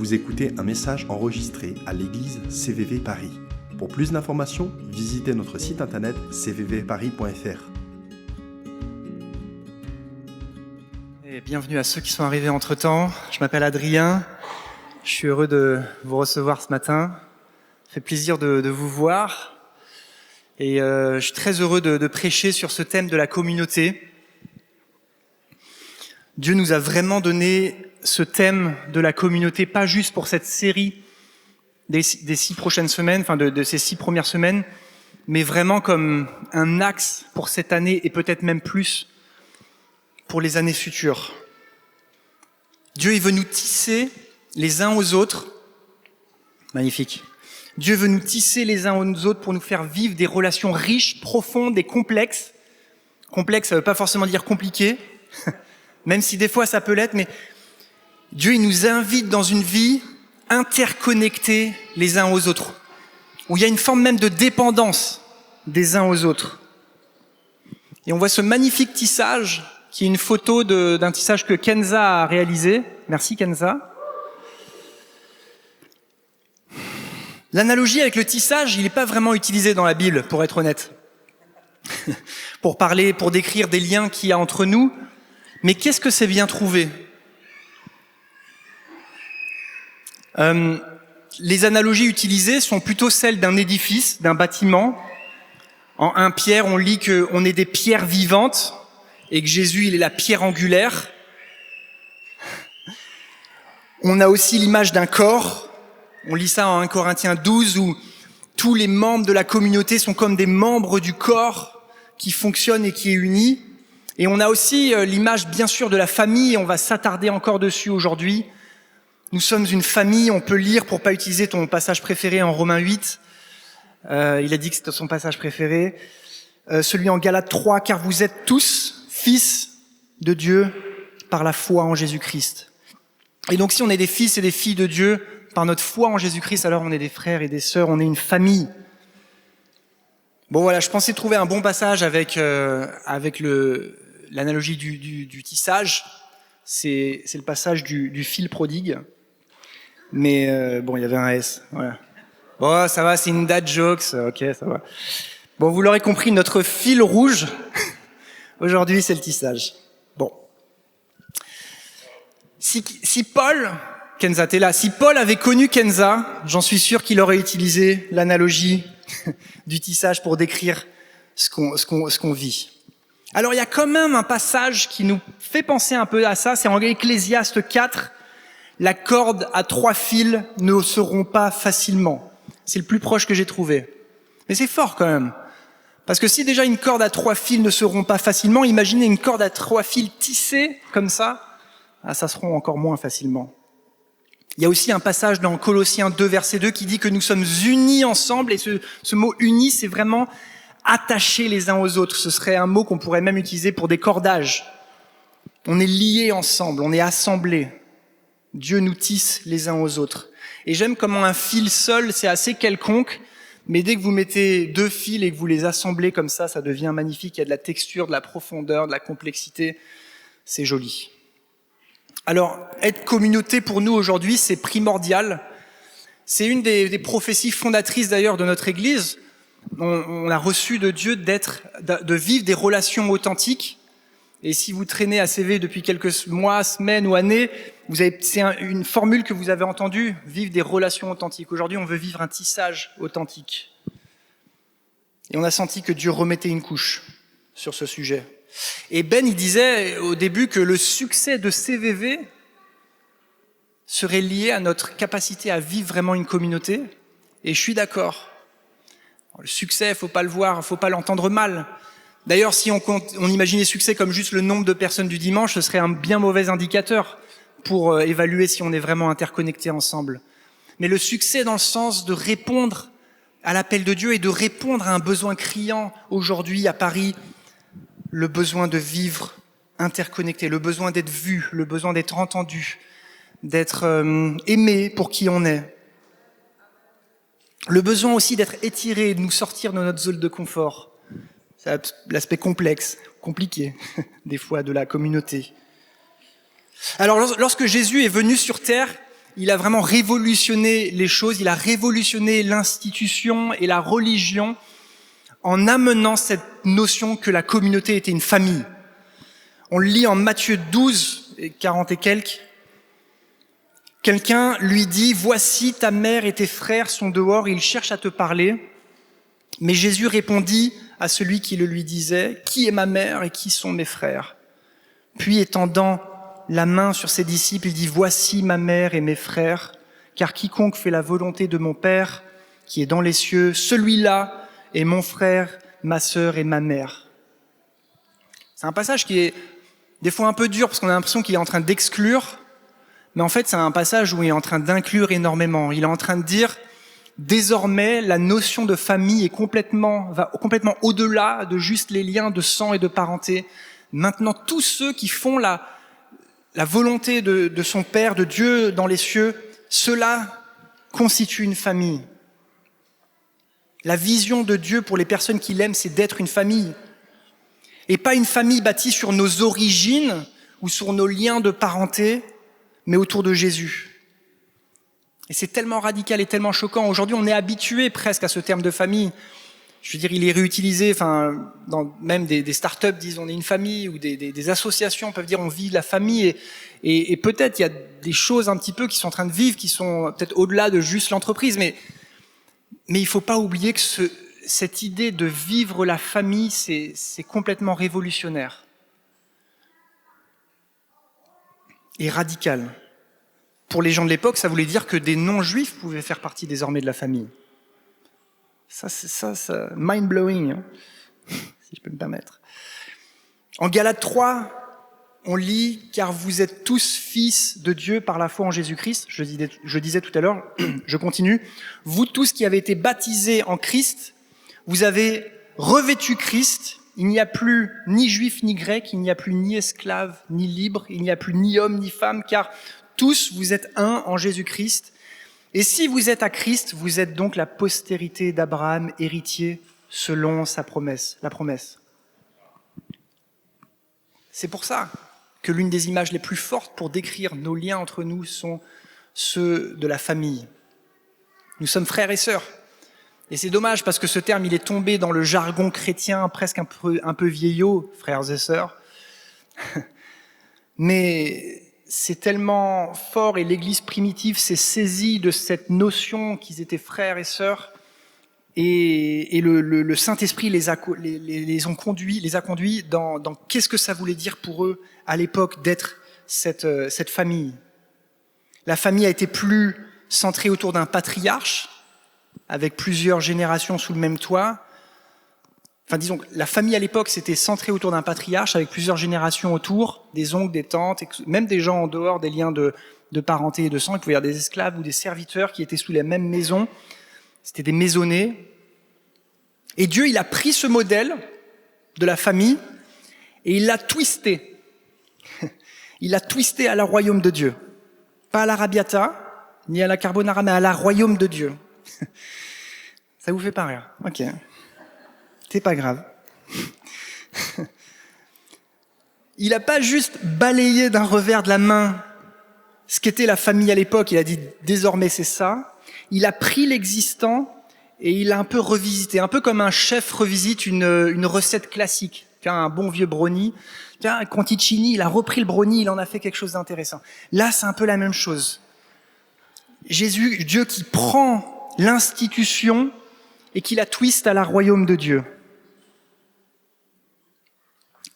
Vous écoutez un message enregistré à l'église CVV Paris. Pour plus d'informations, visitez notre site internet cvvparis.fr. Et bienvenue à ceux qui sont arrivés entre-temps. Je m'appelle Adrien. Je suis heureux de vous recevoir ce matin. Ça fait plaisir de vous voir. Et je suis très heureux de prêcher sur ce thème de la communauté. Dieu nous a vraiment donné ce thème de la communauté, pas juste pour cette série des 6 prochaines semaines, enfin de ces 6 premières semaines, mais vraiment comme un axe pour cette année et peut-être même plus pour les années futures. Dieu, il veut nous tisser les uns aux autres. Magnifique. Dieu veut nous tisser les uns aux autres pour nous faire vivre des relations riches, profondes et complexes. Complexe, ça veut pas forcément dire compliqué, même si des fois ça peut l'être, mais Dieu, il nous invite dans une vie interconnectée les uns aux autres, où il y a une forme même de dépendance des uns aux autres. Et on voit ce magnifique tissage, qui est une photo d'un tissage que Kenza a réalisé. Merci Kenza. L'analogie avec le tissage, il n'est pas vraiment utilisé dans la Bible, pour être honnête. Pour décrire des liens qu'il y a entre nous. Mais qu'est-ce que c'est bien trouvé ? Les analogies utilisées sont plutôt celles d'un édifice, d'un bâtiment. En 1 Pierre, on lit qu'on est des pierres vivantes et que Jésus, il est la pierre angulaire. On a aussi l'image d'un corps. On lit ça en 1 Corinthiens 12 où tous les membres de la communauté sont comme des membres du corps qui fonctionne et qui est uni. Et on a aussi l'image bien sûr de la famille, et on va s'attarder encore dessus aujourd'hui. Nous sommes une famille, on peut lire, pour pas utiliser ton passage préféré en Romains 8, il a dit que c'était son passage préféré, celui en Galates 3, car vous êtes tous fils de Dieu par la foi en Jésus-Christ. Et donc si on est des fils et des filles de Dieu par notre foi en Jésus-Christ, alors on est des frères et des sœurs, on est une famille. Bon voilà, je pensais trouver un bon passage avec l'analogie du tissage. C'est le passage du fil prodigue. Mais bon, il y avait un S. Voilà. Bon, ça va, c'est une dad jokes. Ok, ça va. Bon, vous l'aurez compris, notre fil rouge, aujourd'hui, c'est le tissage. Bon. Si Paul, Kenza, t'es là, si Paul avait connu Kenza, j'en suis sûr qu'il aurait utilisé l'analogie du tissage pour décrire ce qu'on vit. Alors, il y a quand même un passage qui nous fait penser un peu à ça, c'est en Ecclésiaste 4. La corde à 3 fils ne seront pas facilement. C'est le plus proche que j'ai trouvé. Mais c'est fort quand même. Parce que si déjà une corde à 3 fils ne seront pas facilement, imaginez une corde à 3 fils tissée comme ça, ça seront encore moins facilement. Il y a aussi un passage dans Colossiens 2, verset 2 qui dit que nous sommes unis ensemble, et ce mot unis, c'est vraiment attachés les uns aux autres. Ce serait un mot qu'on pourrait même utiliser pour des cordages. On est liés ensemble, on est assemblés. Dieu nous tisse les uns aux autres. Et j'aime comment un fil seul, c'est assez quelconque, mais dès que vous mettez 2 fils et que vous les assemblez comme ça devient magnifique. Il y a de la texture, de la profondeur, de la complexité. C'est joli. Alors, être communauté pour nous aujourd'hui, c'est primordial. C'est une des prophéties fondatrices d'ailleurs de notre Église. On a reçu de Dieu de vivre des relations authentiques. Et si vous traînez à CV depuis quelques mois, semaines ou années, c'est une formule que vous avez entendue, vivre des relations authentiques. Aujourd'hui, on veut vivre un tissage authentique. Et on a senti que Dieu remettait une couche sur ce sujet. Et Ben, il disait au début que le succès de CVV serait lié à notre capacité à vivre vraiment une communauté. Et je suis d'accord. Le succès, faut pas le voir, faut pas l'entendre mal. D'ailleurs, si on imaginait succès comme juste le nombre de personnes du dimanche, ce serait un bien mauvais indicateur pour évaluer si on est vraiment interconnectés ensemble. Mais le succès dans le sens de répondre à l'appel de Dieu et de répondre à un besoin criant aujourd'hui à Paris, le besoin de vivre interconnecté, le besoin d'être vu, le besoin d'être entendu, d'être aimé pour qui on est. Le besoin aussi d'être étiré, de nous sortir de notre zone de confort. C'est l'aspect complexe, compliqué, des fois, de la communauté. Alors, lorsque Jésus est venu sur terre, il a vraiment révolutionné les choses, il a révolutionné l'institution et la religion en amenant cette notion que la communauté était une famille. On le lit en Matthieu 12, 40 et quelques. Quelqu'un lui dit « Voici ta mère et tes frères sont dehors, ils cherchent à te parler. » Mais Jésus répondit à celui qui le lui disait « Qui est ma mère et qui sont mes frères ?» Puis étendant la main sur ses disciples, il dit « Voici ma mère et mes frères, car quiconque fait la volonté de mon Père qui est dans les cieux, celui-là est mon frère, ma sœur et ma mère. » C'est un passage qui est des fois un peu dur parce qu'on a l'impression qu'il est en train d'exclure, mais en fait c'est un passage où il est en train d'inclure énormément. Il est en train de dire désormais la notion de famille va complètement au-delà de juste les liens de sang et de parenté. Maintenant tous ceux qui font la volonté de son Père, de Dieu dans les cieux, cela constitue une famille. La vision de Dieu pour les personnes qui l'aiment, c'est d'être une famille. Et pas une famille bâtie sur nos origines ou sur nos liens de parenté, mais autour de Jésus. Et c'est tellement radical et tellement choquant. Aujourd'hui, on est habitué presque à ce terme de famille. Je veux dire, il est réutilisé, même des startups disent on est une famille, ou des associations peuvent dire on vit la famille. Et peut-être il y a des choses un petit peu qui sont en train de vivre, qui sont peut-être au-delà de juste l'entreprise, mais il faut pas oublier que cette idée de vivre la famille, c'est complètement révolutionnaire et radical. Pour les gens de l'époque, ça voulait dire que des non-juifs pouvaient faire partie désormais de la famille. Ça mind-blowing, hein, si je peux me permettre. En Galates 3, on lit « Car vous êtes tous fils de Dieu par la foi en Jésus-Christ ». Je disais tout à l'heure, je continue. « Vous tous qui avez été baptisés en Christ, vous avez revêtu Christ. Il n'y a plus ni juif ni grec, il n'y a plus ni esclave ni libre, il n'y a plus ni homme ni femme, car tous vous êtes un en Jésus-Christ. Et si vous êtes à Christ, vous êtes donc la postérité d'Abraham, héritier selon sa promesse, la promesse. » C'est pour ça que l'une des images les plus fortes pour décrire nos liens entre nous sont ceux de la famille. Nous sommes frères et sœurs. Et c'est dommage parce que ce terme, il est tombé dans le jargon chrétien presque un peu vieillot, frères et sœurs. Mais c'est tellement fort et l'Église primitive s'est saisie de cette notion qu'ils étaient frères et sœurs. Et le Saint-Esprit les a conduits dans qu'est-ce que ça voulait dire pour eux à l'époque d'être cette famille. La famille a été plus centrée autour d'un patriarche, avec plusieurs générations sous le même toit. Enfin, disons que la famille à l'époque, c'était centré autour d'un patriarche, avec plusieurs générations autour, des oncles, des tantes, même des gens en dehors des liens de parenté et de sang. Il pouvait y avoir des esclaves ou des serviteurs qui étaient sous la même maison. C'était des maisonnées. Et Dieu, il a pris ce modèle de la famille et il l'a twisté. Il l'a twisté à la royaume de Dieu. Pas à l'arabiata, ni à la carbonara, mais à la royaume de Dieu. Ça vous fait pas rire? Ok. C'est pas grave. Il n'a pas juste balayé d'un revers de la main ce qu'était la famille à l'époque. Il a dit désormais c'est ça. Il a pris l'existant et il a un peu revisité, un peu comme un chef revisite une recette classique. Tiens, un bon vieux brownie. Tiens, Conticini, il a repris le brownie, il en a fait quelque chose d'intéressant. Là, c'est un peu la même chose. Jésus, Dieu qui prend l'institution et qui la twiste à la royaume de Dieu.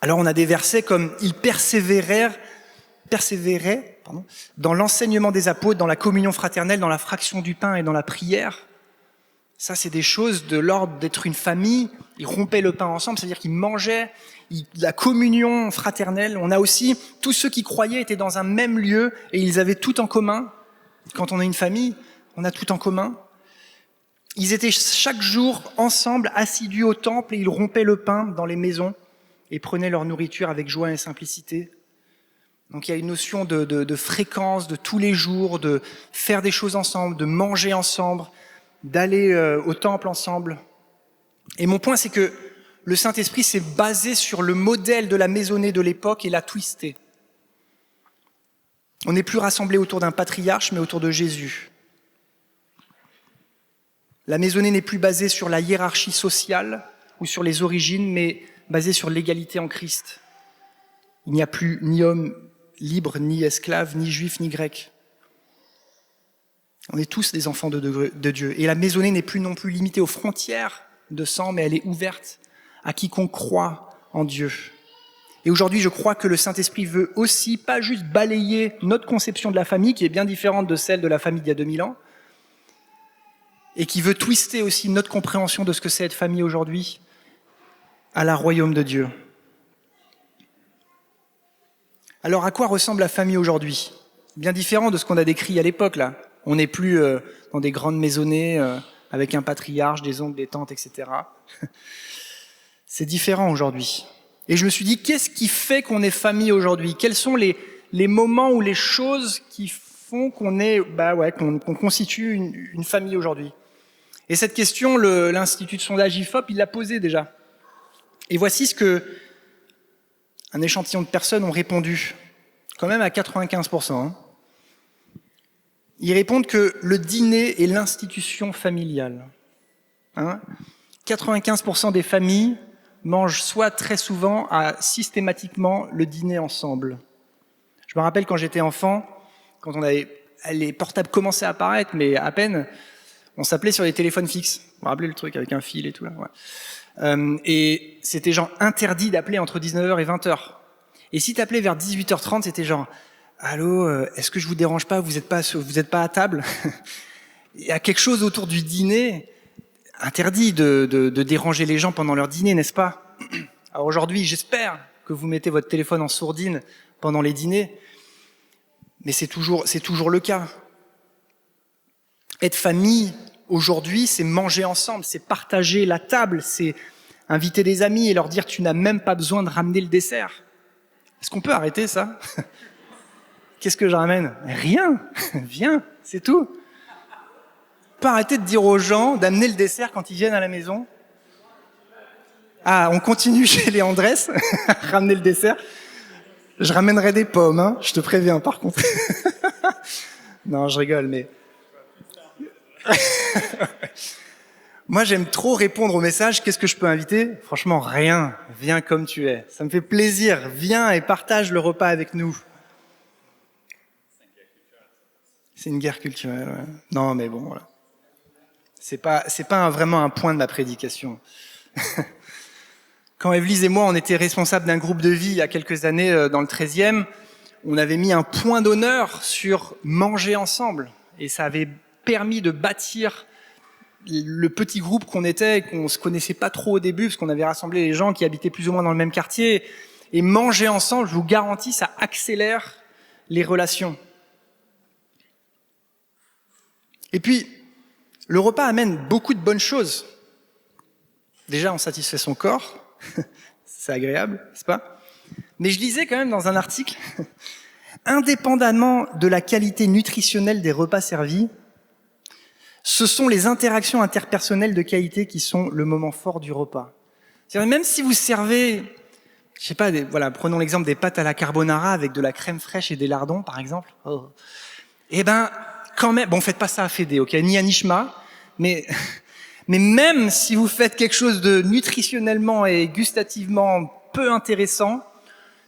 Alors on a des versets comme « Ils persévéraient dans l'enseignement des apôtres, dans la communion fraternelle, dans la fraction du pain et dans la prière. » Ça, c'est des choses de l'ordre d'être une famille. Ils rompaient le pain ensemble, c'est-à-dire qu'ils mangeaient la communion fraternelle. On a aussi, tous ceux qui croyaient étaient dans un même lieu et ils avaient tout en commun. Quand on a une famille, on a tout en commun. Ils étaient chaque jour ensemble, assidus au temple, et ils rompaient le pain dans les maisons et prenaient leur nourriture avec joie et simplicité. Donc il y a une notion de fréquence, de tous les jours, de faire des choses ensemble, de manger ensemble, d'aller au temple ensemble. Et mon point, c'est que le Saint-Esprit s'est basé sur le modèle de la maisonnée de l'époque et l'a twisté. On n'est plus rassemblés autour d'un patriarche, mais autour de Jésus. La maisonnée n'est plus basée sur la hiérarchie sociale ou sur les origines, mais basée sur l'égalité en Christ. Il n'y a plus ni homme libre, ni esclave, ni juif, ni grec. On est tous des enfants de Dieu. Et la maisonnée n'est plus non plus limitée aux frontières de sang, mais elle est ouverte à quiconque croit en Dieu. Et aujourd'hui, je crois que le Saint-Esprit veut aussi, pas juste balayer notre conception de la famille, qui est bien différente de celle de la famille d'il y a 2000 ans, et qui veut twister aussi notre compréhension de ce que c'est être famille aujourd'hui à la royaume de Dieu. Alors, à quoi ressemble la famille aujourd'hui ? Bien différent de ce qu'on a décrit à l'époque, là. On n'est plus dans des grandes maisonnées avec un patriarche, des oncles, des tantes, etc. C'est différent aujourd'hui. Et je me suis dit, qu'est-ce qui fait qu'on est famille aujourd'hui ? Quels sont les moments ou les choses qui font qu'on est, qu'on constitue une famille aujourd'hui ? Et cette question, l'Institut de sondage IFOP, il l'a posée déjà. Et voici ce que un échantillon de personnes ont répondu, quand même à 95%. Hein. Ils répondent que le dîner est l'institution familiale. Hein ? 95% des familles mangent soit très souvent, systématiquement, le dîner ensemble. Je me rappelle quand j'étais enfant, quand les portables commençaient à apparaître, mais à peine, on s'appelait sur les téléphones fixes. Vous vous rappelez le truc avec un fil et tout là, ouais. Et c'était genre interdit d'appeler entre 19h et 20h. Et si t'appelais vers 18h30, c'était genre « Allô, est-ce que je vous dérange pas ? Vous êtes pas à table ?» Il y a quelque chose autour du dîner interdit de déranger les gens pendant leur dîner, n'est-ce pas ? Alors aujourd'hui, j'espère que vous mettez votre téléphone en sourdine pendant les dîners, mais c'est toujours le cas. Être famille, aujourd'hui, c'est manger ensemble, c'est partager la table, c'est inviter des amis et leur dire « tu n'as même pas besoin de ramener le dessert ». Est-ce qu'on peut arrêter ça ? Qu'est-ce que je ramène ? Rien. Viens, c'est tout. On peut arrêter de dire aux gens d'amener le dessert quand ils viennent à la maison. Ah, on continue chez les Andrés, ramener le dessert. Je ramènerai des pommes, hein, je te préviens par contre. Non, je rigole, mais... Moi, j'aime trop répondre aux messages. Qu'est-ce que je peux inviter ? Franchement, rien. Viens comme tu es. Ça me fait plaisir. Viens et partage le repas avec nous. C'est une guerre culturelle. Ouais. Non, mais bon, voilà. C'est pas vraiment un point de ma prédication. Quand Évelyse et moi, on était responsables d'un groupe de vie il y a quelques années dans le 13e, on avait mis un point d'honneur sur manger ensemble. Et ça avait permis de bâtir le petit groupe qu'on était et qu'on se connaissait pas trop au début, parce qu'on avait rassemblé les gens qui habitaient plus ou moins dans le même quartier. Et manger ensemble, je vous garantis, ça accélère les relations. Et puis, le repas amène beaucoup de bonnes choses. Déjà, on satisfait son corps. C'est agréable, n'est-ce pas ? Mais je lisais quand même dans un article, indépendamment de la qualité nutritionnelle des repas servis, ce sont les interactions interpersonnelles de qualité qui sont le moment fort du repas. C'est-à-dire, même si vous servez, je sais pas, prenons l'exemple des pâtes à la carbonara avec de la crème fraîche et des lardons, par exemple. Oh. Eh ben, quand même, bon, faites pas ça à Fédé, ok, ni à Nishma, mais même si vous faites quelque chose de nutritionnellement et gustativement peu intéressant,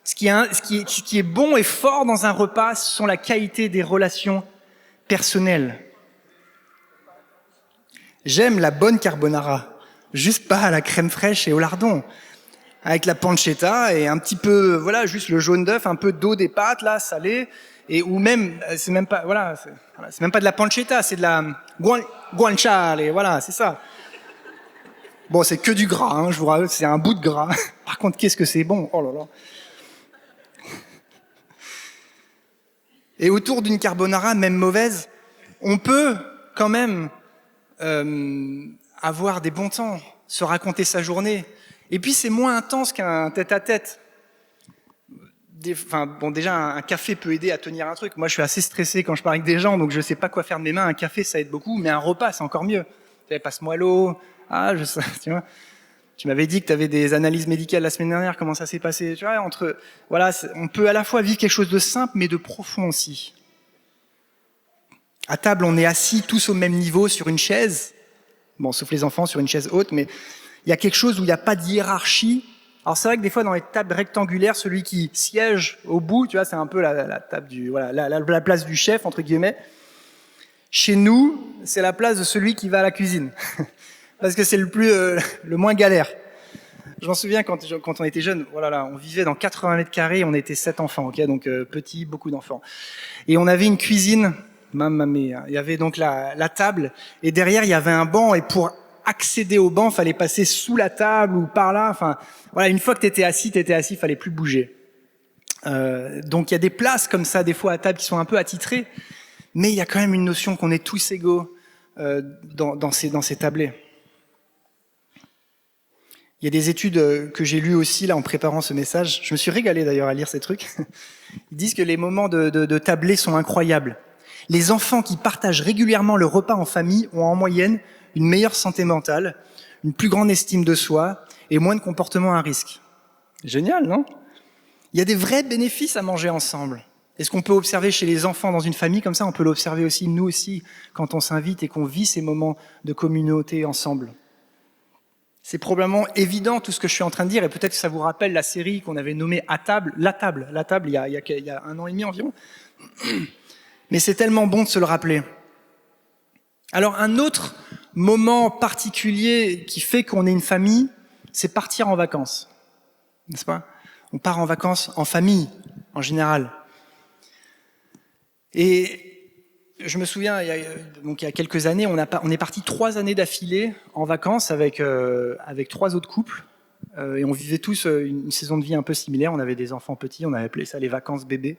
ce qui est bon et fort dans un repas, ce sont la qualité des relations personnelles. J'aime la bonne carbonara, juste pas à la crème fraîche et au lardon, avec la pancetta et un petit peu, juste le jaune d'œuf, un peu d'eau des pâtes là, salée, ou même, c'est même pas de la pancetta, c'est de la guanciale, voilà, c'est ça. Bon, c'est que du gras, hein, je vous rassure, c'est un bout de gras. Par contre, qu'est-ce que c'est bon, oh là là. Et autour d'une carbonara, même mauvaise, on peut quand même avoir des bons temps, se raconter sa journée. Et puis c'est moins intense qu'un tête-à-tête. Déjà un café peut aider à tenir un truc. Moi je suis assez stressé quand je parle avec des gens, donc je sais pas quoi faire de mes mains. Un café ça aide beaucoup, mais un repas c'est encore mieux. Passe-moi l'eau, tu vois. Tu m'avais dit que tu avais des analyses médicales la semaine dernière, comment ça s'est passé? Tu vois, voilà, on peut à la fois vivre quelque chose de simple, mais de profond aussi. À table, on est assis tous au même niveau sur une chaise. Bon, sauf les enfants, sur une chaise haute, mais il y a quelque chose où il n'y a pas de hiérarchie. Alors c'est vrai que des fois, dans les tables rectangulaires, celui qui siège au bout, tu vois, c'est un peu la table la place du chef, entre guillemets. Chez nous, c'est la place de celui qui va à la cuisine. Parce que c'est le moins galère. Je m'en souviens quand on était jeune, voilà, on vivait dans 80 mètres carrés, on était 7 enfants, ok, donc petits, beaucoup d'enfants. Et on avait une cuisine, mamma mia, il y avait donc la table, et derrière il y avait un banc, et pour accéder au banc, fallait passer sous la table ou par là, enfin, voilà, une fois que t'étais assis, fallait plus bouger. Donc il y a des places comme ça, des fois à table, qui sont un peu attitrées, mais il y a quand même une notion qu'on est tous égaux dans ces tablés. Il y a des études que j'ai lues aussi là en préparant ce message. Je me suis régalé d'ailleurs à lire ces trucs. Ils disent que les moments de tablé sont incroyables. Les enfants qui partagent régulièrement le repas en famille ont en moyenne une meilleure santé mentale, une plus grande estime de soi et moins de comportements à risque. Génial, non? Il y a des vrais bénéfices à manger ensemble. Et ce qu'on peut observer chez les enfants dans une famille comme ça, on peut l'observer aussi nous aussi quand on s'invite et qu'on vit ces moments de communauté ensemble. C'est probablement évident tout ce que je suis en train de dire, et peut-être que ça vous rappelle la série qu'on avait nommée À table, La table, il y a 1 an et demi environ. Mais c'est tellement bon de se le rappeler. Alors un autre moment particulier qui fait qu'on est une famille, c'est partir en vacances. N'est-ce pas? On part en vacances en famille, en général. Et je me souviens, il y a quelques années, on est parti 3 années d'affilée en vacances avec 3 autres couples. Et on vivait tous une saison de vie un peu similaire. On avait des enfants petits, on avait appelé ça les vacances bébés.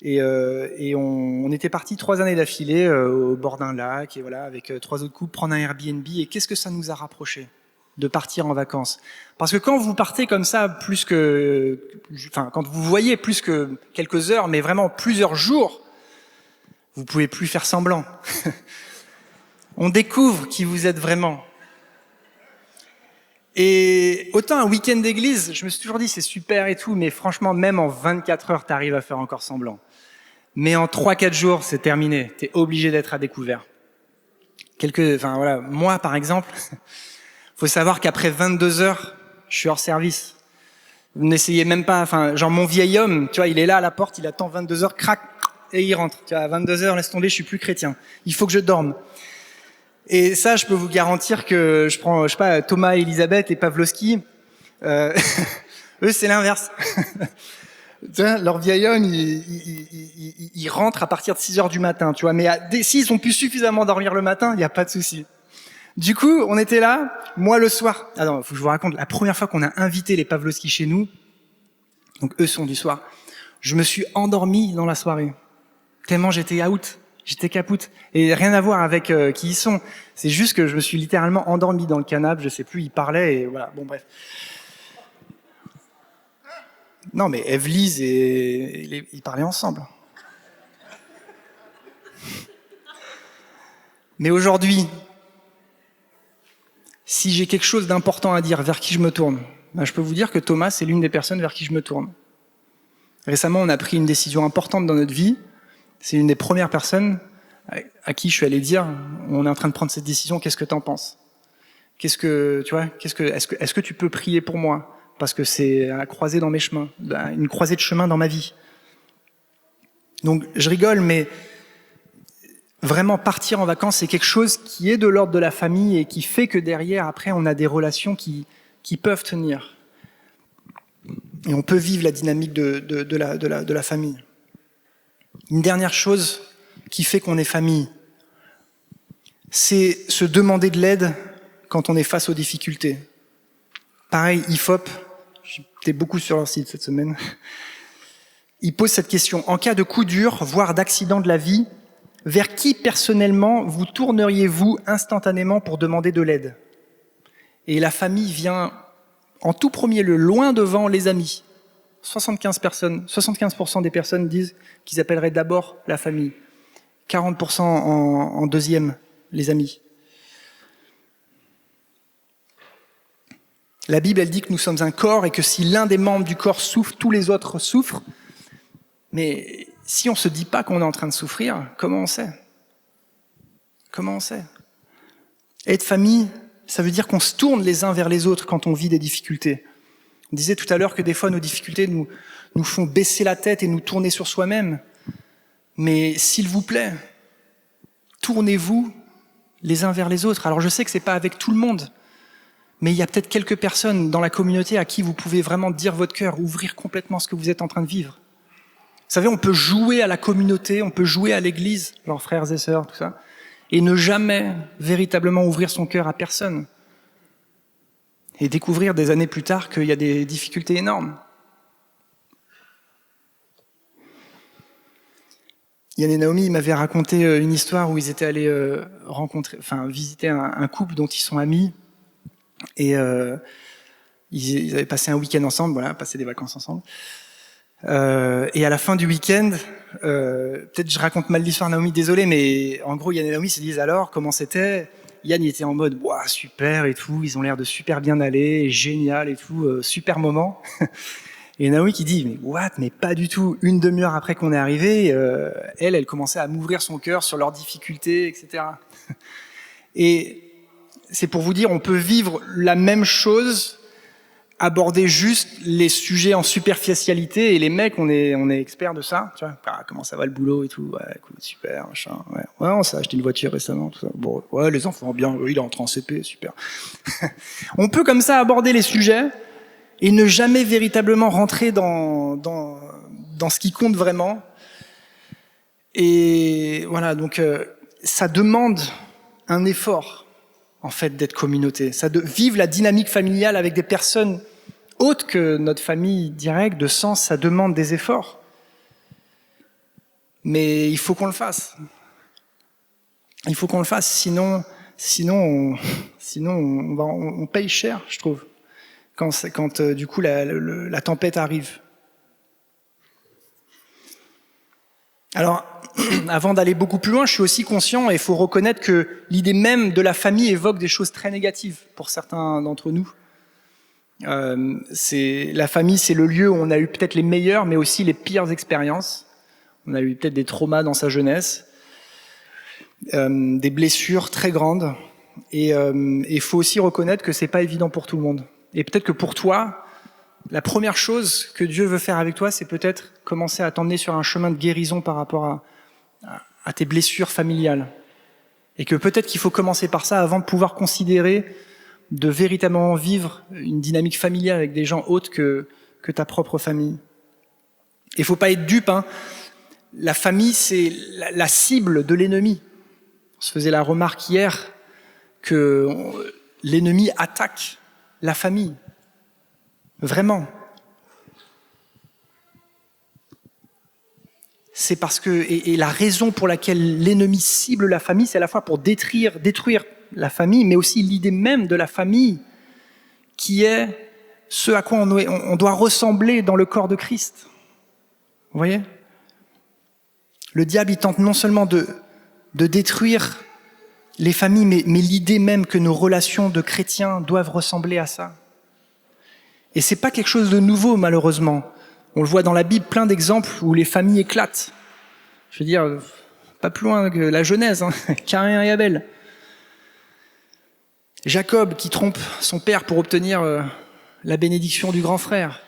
Et on était partis 3 années d'affilée au bord d'un lac, et voilà, avec 3 autres couples, prendre un Airbnb. Et qu'est-ce que ça nous a rapprochés de partir en vacances? Parce que quand vous partez comme ça, quand vous voyez plus que quelques heures, mais vraiment plusieurs jours, vous pouvez plus faire semblant. On découvre qui vous êtes vraiment. Et autant un week-end d'église, je me suis toujours dit c'est super et tout, mais franchement, même en 24 heures, t'arrives à faire encore semblant. Mais en 3-4 jours, c'est terminé. T'es obligé d'être à découvert. Moi, par exemple, faut savoir qu'après 22 heures, je suis hors service. Vous n'essayez même pas, mon vieil homme, tu vois, il est là à la porte, il attend 22 heures, crac, et il rentre. Tu vois, à 22 heures, laisse tomber, je suis plus chrétien. Il faut que je dorme. Et ça, je peux vous garantir que je prends, Thomas, Elisabeth et Pavlovski. Eux, c'est l'inverse. Leur vieil homme, il rentre à partir de 6 heures du matin, tu vois. Mais s'ils ont pu suffisamment dormir le matin, il n'y a pas de souci. Du coup, on était là, moi le soir. Faut que je vous raconte, la première fois qu'on a invité les Pavlovski chez nous, donc eux sont du soir, je me suis endormi dans la soirée. Tellement j'étais out, j'étais capoute. Et rien à voir avec qui ils sont. C'est juste que je me suis littéralement endormi dans le canapé, je sais plus, ils parlaient et voilà, bon bref. Non mais Eve-Lise ils parlaient ensemble. Mais aujourd'hui, si j'ai quelque chose d'important à dire, vers qui je me tourne, je peux vous dire que Thomas, c'est l'une des personnes vers qui je me tourne. Récemment, on a pris une décision importante dans notre vie. C'est une des premières personnes à qui je suis allé dire, on est en train de prendre cette décision, qu'est-ce que t'en penses? Est-ce que tu peux prier pour moi? Parce que c'est à croiser dans mes chemins, une croisée de chemin dans ma vie. Donc, je rigole, mais vraiment partir en vacances, c'est quelque chose qui est de l'ordre de la famille et qui fait que derrière, après, on a des relations qui peuvent tenir. Et on peut vivre la dynamique de la famille. Une dernière chose qui fait qu'on est famille, c'est se demander de l'aide quand on est face aux difficultés. Pareil, IFOP, j'étais beaucoup sur leur site cette semaine, ils posent cette question. En cas de coup dur, voire d'accident de la vie, vers qui personnellement vous tourneriez-vous instantanément pour demander de l'aide? Et la famille vient en tout premier lieu, loin devant les amis. 75% des personnes disent qu'ils appelleraient d'abord la famille. 40% en deuxième, les amis. La Bible, elle dit que nous sommes un corps et que si l'un des membres du corps souffre, tous les autres souffrent. Mais si on ne se dit pas qu'on est en train de souffrir, comment on sait? Comment on sait? Être famille, ça veut dire qu'on se tourne les uns vers les autres quand on vit des difficultés. On disait tout à l'heure que des fois nos difficultés nous font baisser la tête et nous tourner sur soi-même. Mais s'il vous plaît, tournez-vous les uns vers les autres. Alors je sais que c'est pas avec tout le monde, mais il y a peut-être quelques personnes dans la communauté à qui vous pouvez vraiment dire votre cœur, ouvrir complètement ce que vous êtes en train de vivre. Vous savez, on peut jouer à la communauté, on peut jouer à l'église, leurs frères et sœurs, tout ça, et ne jamais véritablement ouvrir son cœur à personne. Et découvrir des années plus tard qu'il y a des difficultés énormes. Yann et Naomi m'avaient raconté une histoire où ils étaient allés visiter un couple dont ils sont amis. Et ils avaient passé un week-end ensemble, voilà, passé des vacances ensemble. Et à la fin du week-end, peut-être je raconte mal l'histoire, Naomi, désolé, mais en gros, Yann et Naomi se disent alors, comment c'était? Yann, il était en mode, ouah, super et tout, ils ont l'air de super bien aller, génial et tout, super moment. Et Naomi qui dit, mais what, mais pas du tout. Une demi-heure après qu'on est arrivé, elle commençait à m'ouvrir son cœur sur leurs difficultés, etc. Et c'est pour vous dire, on peut vivre la même chose, aborder juste les sujets en superficialité, et les mecs, on est experts de ça, tu vois. Ah, comment ça va le boulot et tout, ouais, écoute, super, machin, ouais, on s'est acheté une voiture récemment, tout ça. Bon, ouais, les enfants bien, il est entré en CP, super. On peut comme ça aborder les sujets, et ne jamais véritablement rentrer dans ce qui compte vraiment. Et voilà, donc ça demande un effort, en fait, d'être communauté. Vivre la dynamique familiale avec des personnes autres que notre famille directe, de sens, ça demande des efforts. Mais il faut qu'on le fasse. Il faut qu'on le fasse, sinon on paye cher, je trouve. Quand du coup la tempête arrive. Alors, avant d'aller beaucoup plus loin, je suis aussi conscient, et il faut reconnaître que l'idée même de la famille évoque des choses très négatives pour certains d'entre nous. La famille, c'est le lieu où on a eu peut-être les meilleures, mais aussi les pires expériences. On a eu peut-être des traumas dans sa jeunesse, des blessures très grandes, et il faut aussi reconnaître que c'est pas évident pour tout le monde. Et peut-être que pour toi, la première chose que Dieu veut faire avec toi, c'est peut-être commencer à t'emmener sur un chemin de guérison par rapport à tes blessures familiales. Et que peut-être qu'il faut commencer par ça avant de pouvoir considérer de véritablement vivre une dynamique familiale avec des gens autres que ta propre famille. Il faut pas être dupe, hein. La famille, c'est la cible de l'ennemi. On se faisait la remarque hier que l'ennemi attaque la famille. Vraiment. C'est parce que, et la raison pour laquelle l'ennemi cible la famille, c'est à la fois pour détruire la famille, mais aussi l'idée même de la famille, qui est ce à quoi on doit ressembler dans le corps de Christ. Vous voyez ? Le diable, il tente non seulement de détruire les familles, mais l'idée même que nos relations de chrétiens doivent ressembler à ça. Et c'est pas quelque chose de nouveau, malheureusement. On le voit dans la Bible, plein d'exemples où les familles éclatent. Je veux dire, pas plus loin que la Genèse, hein. Caïn et Abel. Jacob qui trompe son père pour obtenir la bénédiction du grand frère.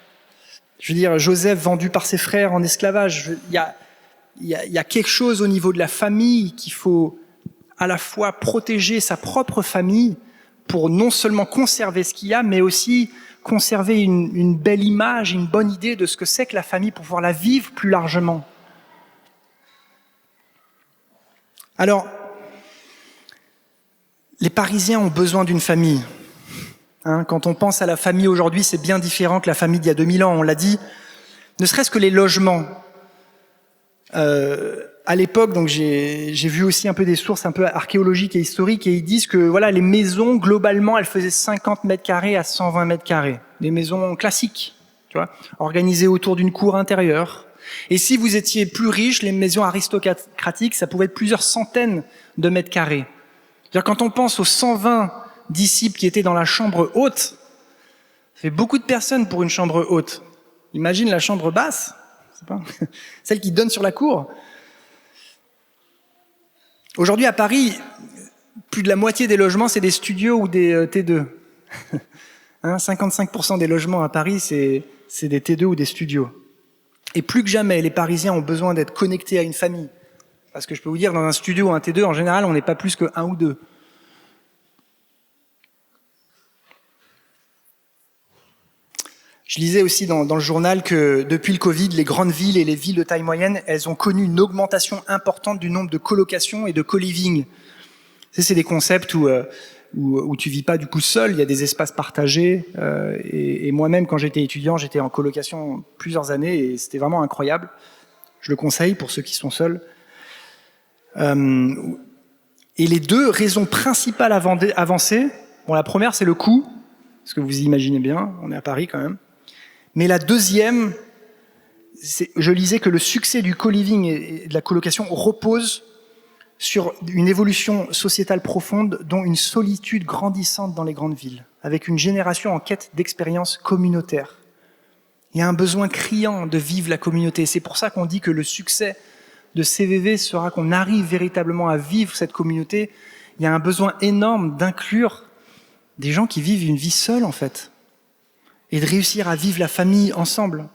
Je veux dire, Joseph vendu par ses frères en esclavage. Il y a quelque chose au niveau de la famille qu'il faut à la fois protéger sa propre famille pour non seulement conserver ce qu'il y a, mais aussi conserver une belle image, une bonne idée de ce que c'est que la famille pour pouvoir la vivre plus largement. Alors, les Parisiens ont besoin d'une famille. Hein, quand on pense à la famille aujourd'hui, c'est bien différent que la famille d'il y a 2000 ans, on l'a dit. Ne serait-ce que les logements. À l'époque, donc j'ai vu aussi un peu des sources un peu archéologiques et historiques, et ils disent que voilà, les maisons, globalement, elles faisaient 50 mètres carrés à 120 mètres carrés. Des maisons classiques, tu vois, organisées autour d'une cour intérieure. Et si vous étiez plus riche, les maisons aristocratiques, ça pouvait être plusieurs centaines de mètres carrés. C'est-à-dire, quand on pense aux 120 disciples qui étaient dans la chambre haute, Ça fait beaucoup de personnes pour une chambre haute. Imagine la chambre basse, je sais pas, celle qui donne sur la cour. Aujourd'hui à Paris, plus de la moitié des logements, c'est des studios ou des T2. 55% des logements à Paris, c'est des T2 ou des studios. Et plus que jamais, les Parisiens ont besoin d'être connectés à une famille. Parce que je peux vous dire, dans un studio ou un T2, en général, on n'est pas plus que 1 ou 2. Je lisais aussi dans le journal que depuis le Covid, les grandes villes et les villes de taille moyenne, elles ont connu une augmentation importante du nombre de colocations et de co-living. C'est des concepts où tu vis pas du coup seul, il y a des espaces partagés. Et moi-même, quand j'étais étudiant, j'étais en colocation plusieurs années et c'était vraiment incroyable. Je le conseille pour ceux qui sont seuls. Et les deux raisons principales avancées, bon, la première c'est le coût, parce que vous imaginez bien, on est à Paris quand même. Mais la deuxième, je lisais que le succès du co-living et de la colocation repose sur une évolution sociétale profonde, dont une solitude grandissante dans les grandes villes, avec une génération en quête d'expériences communautaires. Il y a un besoin criant de vivre la communauté. C'est pour ça qu'on dit que le succès de CVV sera qu'on arrive véritablement à vivre cette communauté. Il y a un besoin énorme d'inclure des gens qui vivent une vie seule, en fait, et de réussir à vivre la famille ensemble.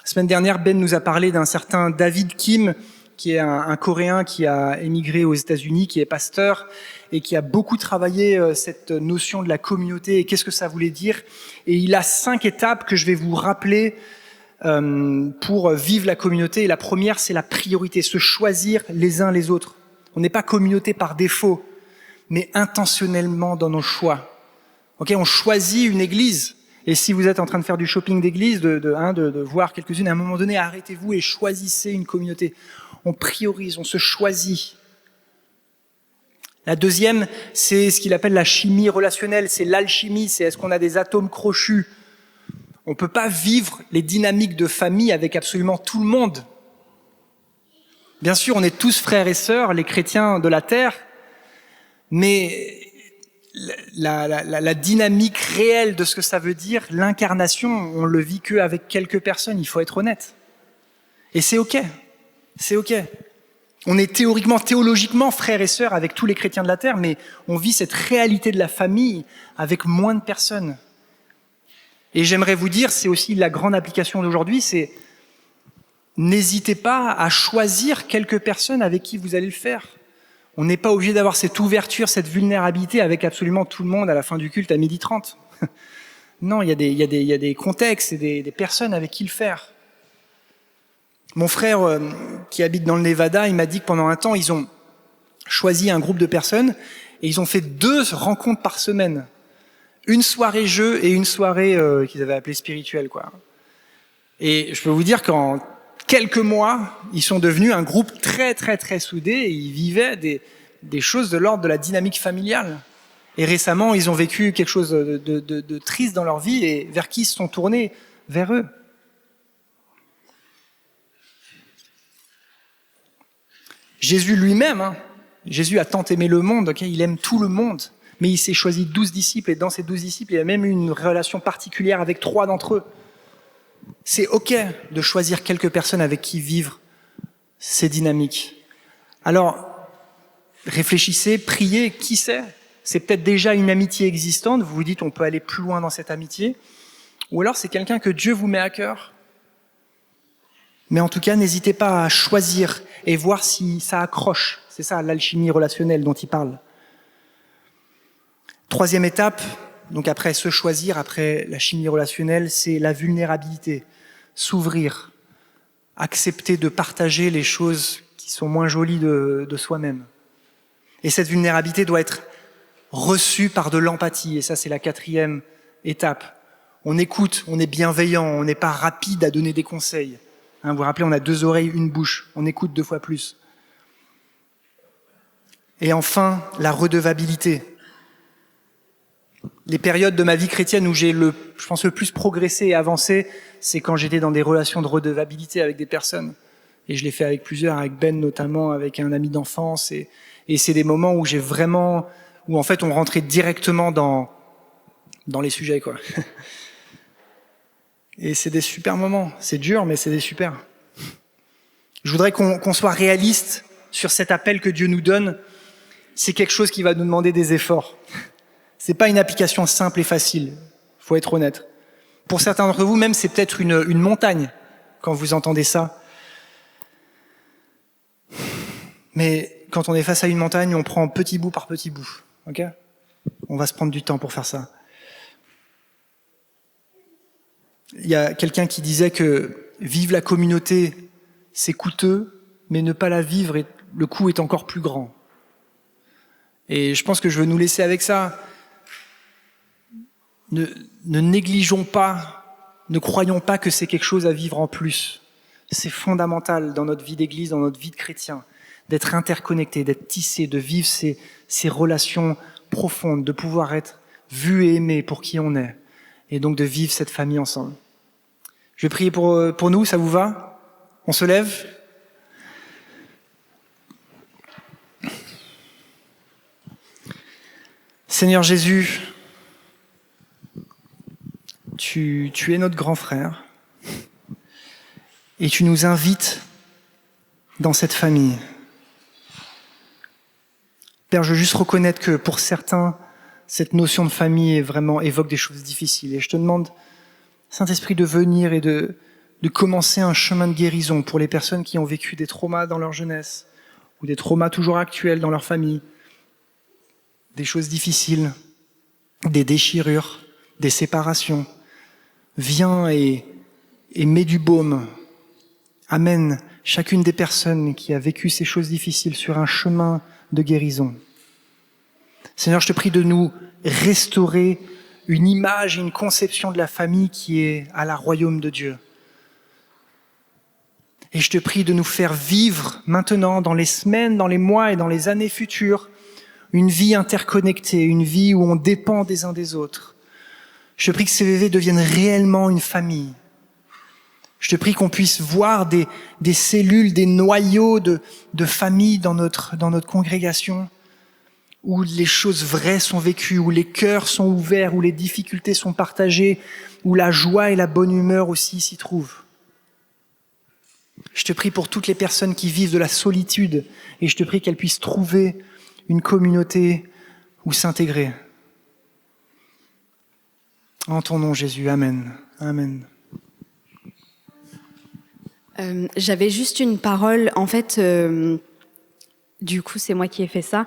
La semaine dernière, Ben nous a parlé d'un certain David Kim, qui est un Coréen qui a émigré aux États-Unis, qui est pasteur et qui a beaucoup travaillé cette notion de la communauté et qu'est-ce que ça voulait dire. Et il a 5 étapes que je vais vous rappeler pour vivre la communauté. Et la première, c'est la priorité, se choisir les uns les autres. On n'est pas communauté par défaut, mais intentionnellement dans nos choix. Okay, on choisit une église. Et si vous êtes en train de faire du shopping d'église, de voir quelques-unes, à un moment donné, arrêtez-vous et choisissez une communauté. On priorise, on se choisit. La deuxième, c'est ce qu'il appelle la chimie relationnelle, c'est l'alchimie, c'est est-ce qu'on a des atomes crochus. On ne peut pas vivre les dynamiques de famille avec absolument tout le monde. Bien sûr, on est tous frères et sœurs, les chrétiens de la terre, mais la dynamique réelle de ce que ça veut dire, l'incarnation, on le vit qu'avec quelques personnes, il faut être honnête. Et c'est OK. C'est OK. On est théologiquement frères et sœurs avec tous les chrétiens de la terre, mais on vit cette réalité de la famille avec moins de personnes. Et j'aimerais vous dire, c'est aussi la grande application d'aujourd'hui, c'est n'hésitez pas à choisir quelques personnes avec qui vous allez le faire. On n'est pas obligé d'avoir cette ouverture, cette vulnérabilité avec absolument tout le monde à la fin du culte à 12h30. Non, il y a des contextes et des personnes avec qui le faire. Mon frère qui habite dans le Nevada, il m'a dit que pendant un temps, ils ont choisi un groupe de personnes et ils ont fait 2 rencontres par semaine. Une soirée jeu et une soirée qu'ils avaient appelée spirituelle, quoi. Et je peux vous dire qu'en quelques mois, ils sont devenus un groupe très, très, très soudé et ils vivaient des choses de l'ordre de la dynamique familiale. Et récemment, ils ont vécu quelque chose de triste dans leur vie et vers qui ils se sont tournés? Vers eux. Jésus lui-même, Jésus a tant aimé le monde, okay, il aime tout le monde, mais il s'est choisi 12 disciples et dans ces 12 disciples, il a même eu une relation particulière avec 3 d'entre eux. C'est OK de choisir quelques personnes avec qui vivre ces dynamiques. Alors, réfléchissez, priez, qui sait? C'est peut-être déjà une amitié existante, vous vous dites on peut aller plus loin dans cette amitié, ou alors c'est quelqu'un que Dieu vous met à cœur. Mais en tout cas, n'hésitez pas à choisir et voir si ça accroche. C'est ça l'alchimie relationnelle dont il parle. 3e étape, donc après se choisir, après la chimie relationnelle, c'est la vulnérabilité, s'ouvrir, accepter de partager les choses qui sont moins jolies de soi-même. Et cette vulnérabilité doit être reçue par de l'empathie, et ça c'est la 4e étape. On écoute, on est bienveillant, on n'est pas rapide à donner des conseils. Vous vous rappelez, on a 2 oreilles, 1 bouche, on écoute 2 fois plus. Et enfin, la redevabilité. Les périodes de ma vie chrétienne où j'ai je pense le plus progressé et avancé, c'est quand j'étais dans des relations de redevabilité avec des personnes. Et je l'ai fait avec plusieurs, avec Ben notamment, avec un ami d'enfance. Et c'est des moments où où en fait on rentrait directement dans dans les sujets, quoi. Et c'est des super moments. C'est dur, mais c'est des super. Je voudrais qu'on soit réaliste sur cet appel que Dieu nous donne. C'est quelque chose qui va nous demander des efforts. C'est pas une application simple et facile. Faut être honnête. Pour certains d'entre vous, même, c'est peut-être une montagne quand vous entendez ça. Mais quand on est face à une montagne, on prend petit bout par petit bout. Ok ? On va se prendre du temps pour faire ça. Il y a quelqu'un qui disait que vivre la communauté, c'est coûteux, mais ne pas la vivre, le coût est encore plus grand. Et je pense que je veux nous laisser avec ça. Ne négligeons pas, ne croyons pas que c'est quelque chose à vivre en plus. C'est fondamental dans notre vie d'église, dans notre vie de chrétien, d'être interconnecté, d'être tissé, de vivre ces relations profondes, de pouvoir être vu et aimé pour qui on est, et donc de vivre cette famille ensemble. Je vais prier pour nous, ça vous va ? On se lève ? Seigneur Jésus, tu es notre grand frère et tu nous invites dans cette famille. Père, je veux juste reconnaître que pour certains, cette notion de famille évoque des choses difficiles. Et je te demande, Saint-Esprit, de venir et de commencer un chemin de guérison pour les personnes qui ont vécu des traumas dans leur jeunesse ou des traumas toujours actuels dans leur famille, des choses difficiles, des déchirures, des séparations. Viens et mets du baume. Amène chacune des personnes qui a vécu ces choses difficiles sur un chemin de guérison. Seigneur, je te prie de nous restaurer une image et une conception de la famille qui est à la royaume de Dieu. Et je te prie de nous faire vivre maintenant, dans les semaines, dans les mois et dans les années futures, une vie interconnectée, une vie où on dépend des uns des autres. Je te prie que CVV devienne réellement une famille. Je te prie qu'on puisse voir des cellules, des noyaux de famille dans notre congrégation, où les choses vraies sont vécues, où les cœurs sont ouverts, où les difficultés sont partagées, où la joie et la bonne humeur aussi s'y trouvent. Je te prie pour toutes les personnes qui vivent de la solitude et je te prie qu'elles puissent trouver une communauté où s'intégrer. En ton nom, Jésus. Amen. Amen. J'avais juste une parole, en fait, du coup c'est moi qui ai fait ça.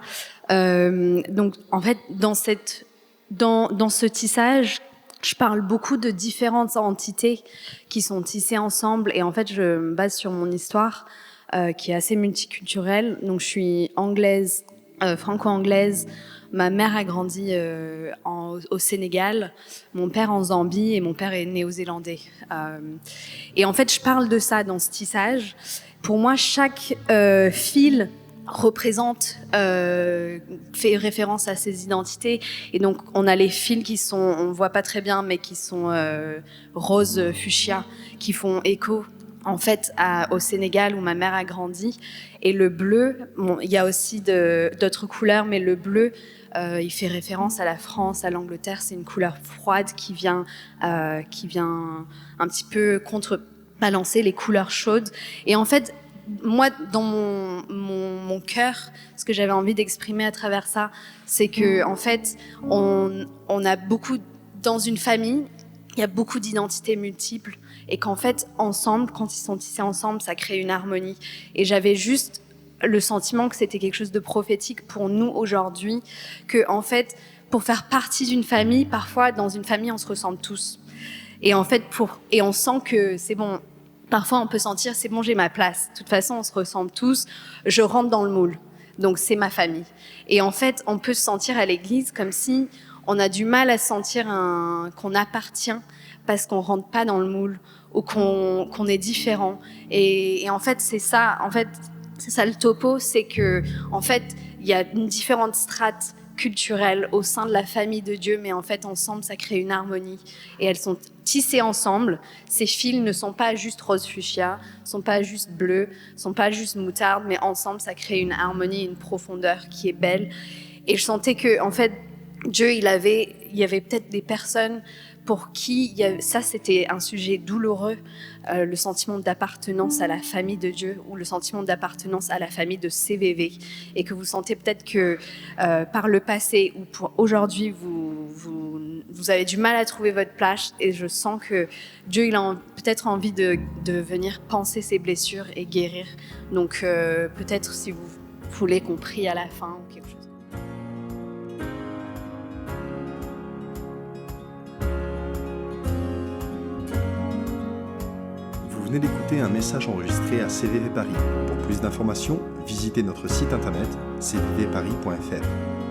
Donc en fait dans ce tissage, je parle beaucoup de différentes entités qui sont tissées ensemble et en fait je me base sur mon histoire qui est assez multiculturelle. Donc je suis anglaise, franco-anglaise. Ma mère a grandi au Sénégal, mon père en Zambie et mon père est néo-zélandais. Et en fait, je parle de ça dans ce tissage. Pour moi, chaque fil représente, fait référence à ses identités. Et donc, on a les fils qui sont, on voit pas très bien, mais qui sont rose fuchsia, qui font écho en fait au Sénégal où ma mère a grandi. Et le bleu, bon, il y a aussi d'autres couleurs, mais le bleu, il fait référence à la France, à l'Angleterre. C'est une couleur froide qui vient un petit peu contrebalancer les couleurs chaudes. Et en fait, moi, dans mon cœur, ce que j'avais envie d'exprimer à travers ça, c'est que en fait, on a beaucoup dans une famille, il y a beaucoup d'identités multiples, et qu'en fait, ensemble, quand ils sont tissés ensemble, ça crée une harmonie. Et j'avais juste le sentiment que c'était quelque chose de prophétique pour nous aujourd'hui, que en fait, pour faire partie d'une famille, parfois dans une famille, on se ressemble tous. Et en fait, et on sent que c'est bon. Parfois, on peut sentir, c'est bon, j'ai ma place. De toute façon, on se ressemble tous. Je rentre dans le moule. Donc, c'est ma famille. Et en fait, on peut se sentir à l'église comme si on a du mal à sentir qu'on appartient parce qu'on rentre pas dans le moule ou qu'on est différent. Et en fait, c'est ça. En fait, c'est ça le topo, c'est que, en fait, il y a une différente strate culturelle au sein de la famille de Dieu, mais en fait, ensemble, ça crée une harmonie. Et elles sont tissées ensemble. Ces fils ne sont pas juste rose fuchsia, sont pas juste bleus, sont pas juste moutarde, mais ensemble, ça crée une harmonie, une profondeur qui est belle. Et je sentais que, en fait, Dieu, il y avait peut-être des personnes pour qui ça c'était un sujet douloureux, le sentiment d'appartenance à la famille de Dieu ou le sentiment d'appartenance à la famille de CVV, et que vous sentez peut-être que par le passé ou pour aujourd'hui vous avez du mal à trouver votre place, et je sens que Dieu il a peut-être envie de venir panser ses blessures et guérir. Donc peut-être si vous voulez qu'on prie à la fin ou quelque chose. Vous venez d'écouter un message enregistré à CVV Paris. Pour plus d'informations, visitez notre site internet cvvparis.fr.